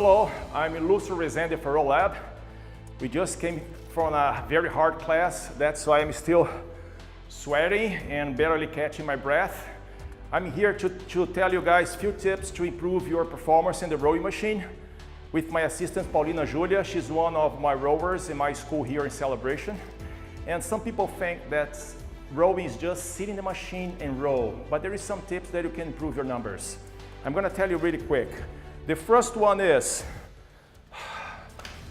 Hello, I'm Lúcio Rezende for RowLab. We just came from a very hard class, that's why I'm still sweating and barely catching my breath. I'm here to tell you guys a few tips to improve your performance in the rowing machine with my assistant Paulina Julia. She's one of my rowers in my school here in Celebration. And some people think that rowing is just sit in the machine and row, but there is some tips that you can improve your numbers. I'm going to tell you really quick. The first one is,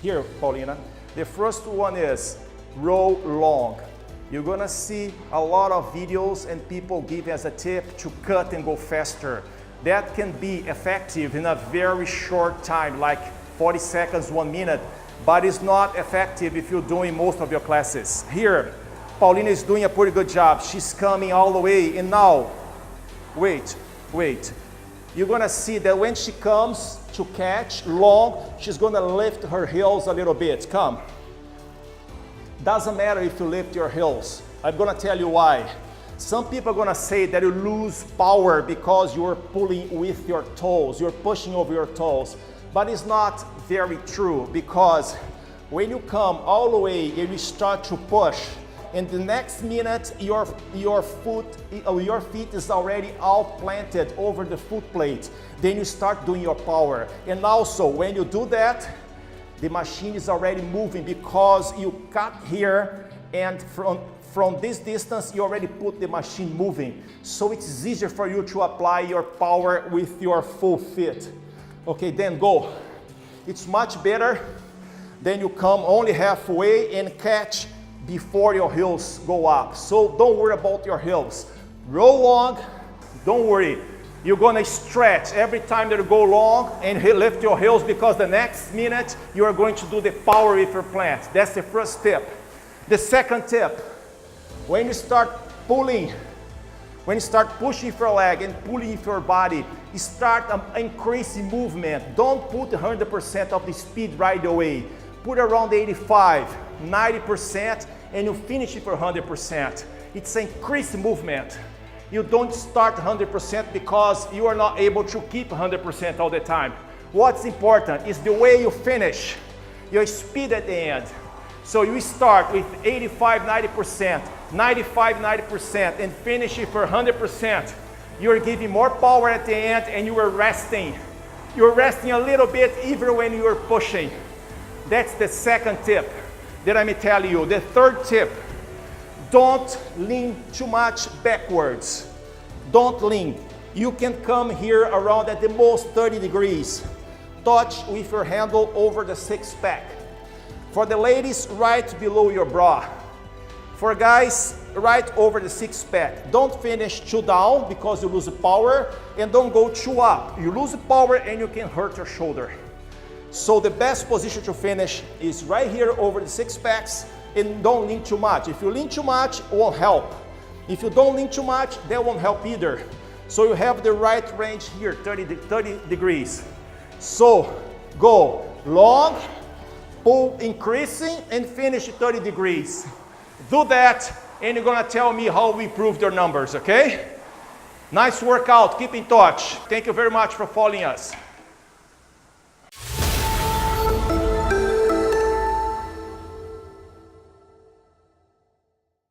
here Paulina, the first one is row long. You're going to see a lot of videos and people give as a tip to cut and go faster. That can be effective in a very short time, like 40 seconds, 1 minute, but it's not effective if you're doing most of your classes. Here, Paulina is doing a pretty good job. She's coming all the way, and now, wait. You're gonna see that when she comes to catch long, she's gonna lift her heels a little bit. Come. Doesn't matter if you lift your heels. I'm gonna tell you why. Some people are gonna say that you lose power because you're pulling with your toes, you're pushing over your toes. But it's not very true, because when you come all the way and you start to push, in the next minute, your feet is already all planted over the foot plate. Then you start doing your power. And also, when you do that, the machine is already moving because you cut here, and from this distance, you already put the machine moving. So it's easier for you to apply your power with your full feet. Okay, then go. It's much better than you come only halfway and catch before your heels go up. So don't worry about your heels. Row long, don't worry. You're gonna stretch every time that you go long and lift your heels, because the next minute you are going to do the power with your plant. That's the first tip. The second tip, when you start pulling, when you start pushing with your leg and pulling with your body, you start increasing movement. Don't put 100% of the speed right away. Put around 85, 90%, and you finish it for 100%. It's increased movement. You don't start 100% because you are not able to keep 100% all the time. What's important is the way you finish, your speed at the end. So you start with 85, 90%, 95, 90%, and finish it for 100%. You're giving more power at the end, and you are resting. You're resting a little bit even when you're pushing. That's the second tip that I'm telling you. The third tip, don't lean too much backwards. Don't lean. You can come here around at the most 30 degrees. Touch with your handle over the six pack. For the ladies, right below your bra. For guys, right over the six pack. Don't finish too down because you lose power, and don't go too up. You lose power and you can hurt your shoulder. So the best position to finish is right here over the six packs, and don't lean too much. If you lean too much, it won't help. If you don't lean too much, that won't help either. So you have the right range here, 30 degrees. So go long, pull increasing, and finish 30 degrees. Do that, and you're gonna tell me how we improved your numbers, okay? Nice workout, keep in touch. Thank you very much for following us.